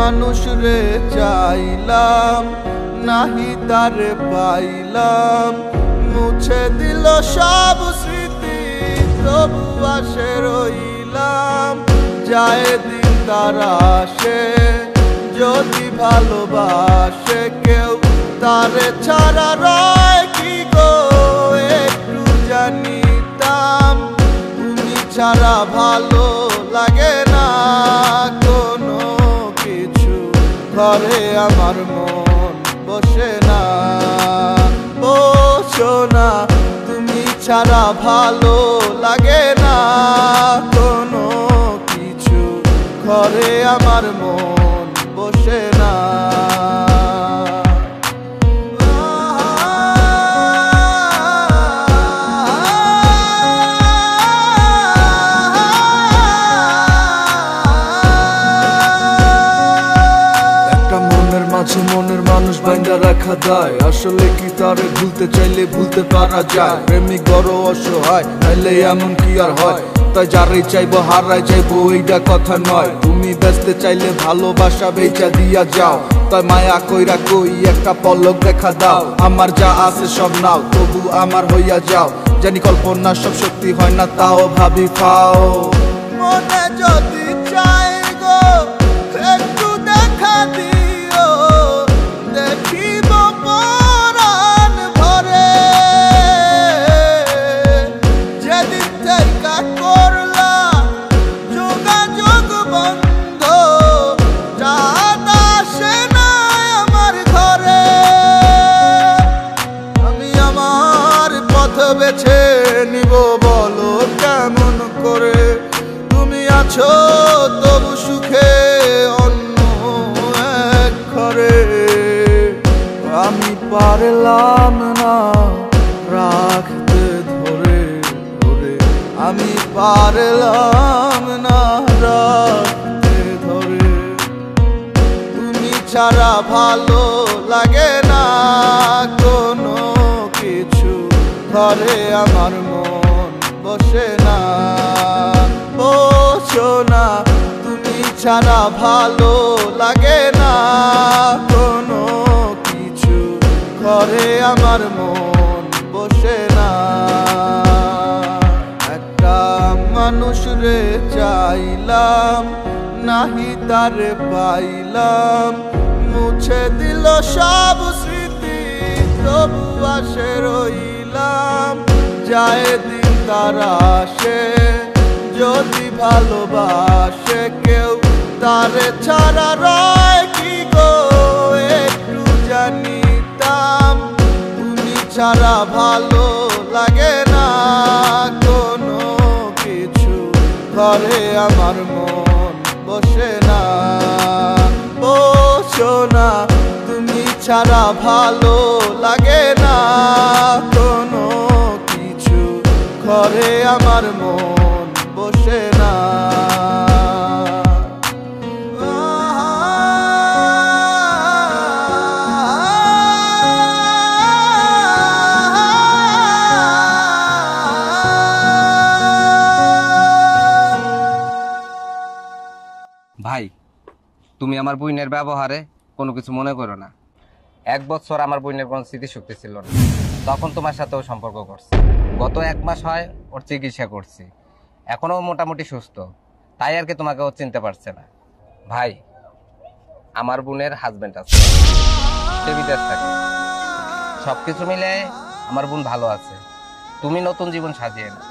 মানুষ রে চাইলাম, নাহি তারে পাইলাম। মুছে দিল সব স্মৃতি, তবু আসে রইলাম। যায় দিন তারা আসে, যদি ভালোবাসে কেউ তারে ছাড়া রয় কি গো। একটু জানিতাম তুমি ছাড়া ভালো লাগে না কোনো কিছু, ঘরে আমার মন বসে না। বসো না, তুমি ছাড়া ভালো লাগে না কোনো কিছু, ঘরে আমার মন বসে না। মনের মানুষ বাইন্দা রাখা দায়, আসলে কি তারে ভুলতে চাইলে ভুলতে পারা যায়। প্রেমিক বড় অসহায়, নাইলে এমন কি আর হয়। তাই যারাই চাইবো হারাই যাইবো এইটা কথা নয়। তুমি বেচতে চাইলে ভালোবাসা বেচা দিয়া যাও, তাই মায়া কইরা কই একটা পলক দেখা দাও। আমার যা আছে সব নাও, তবু আমার হইয়া যাও। জানি কল্পনা সব সত্যি হয় না, তাও ভাবি পাও। মনে যদি চাই গো একটু দেখা দিও, দেখিব পরাণ ভরে। যেদিন থেকে করলা যোগাযোগ বন্ধ, চাঁদ আসে না আমার ঘরে। আমি আমার পথ বেছে নিব, বলো কেমন করে। তুমি আছো তবু সুখে অন্য এক ঘরে। আমি পারলাম না রাখতে ধরে ধরে, আমি পারলাম না রাখতে ধরে। তুমি ছাড়া ভালো লাগে না কোনো কিছু, ঘরে আমার মন বসে না। বসো না, তুমি ছাড়া ভালো লাগে না কোনো কিছু, ঘরে আমার মন বসে না। একটা মানুষ রে চাইলাম, নাহি তারে পাইলাম। মুছে দিল সব স্মৃতি, তবু আসে রইলাম। যায় দিন তারা আসে, যদি ভালোবাসে কেউ তারে ছাড়া রয় কি গো। একটু জানিতাম তুমি ছাড়া ভালো লাগে না কোনো কিছু, ঘরে আমার মন বসে না। বসো না, তুমি ছাড়া ভালো লাগে না কোনো কিছু, ঘরে আমার মন বসে না। ভাই, তুমি আমার বোনের ব্যবহারে কোনো কিছু মনে করো না। 1 বছর আমার বোনের কোনো স্মৃতিশক্তি ছিল না, তখন তোমার সাথেও সম্পর্ক করছে। গত 1 মাস হয় ওর চিকিৎসা করছি, এখনো মোটামুটি সুস্থ, তাই আর কি তোমাকে ও চিনতে পারছে না। ভাই, আমার বোনের হাজবেন্ড আছে, সে বিদেশ থাকে। সবকিছু মিলে আমার বোন ভালো আছে, তুমি নতুন জীবন সাজিয়ে না।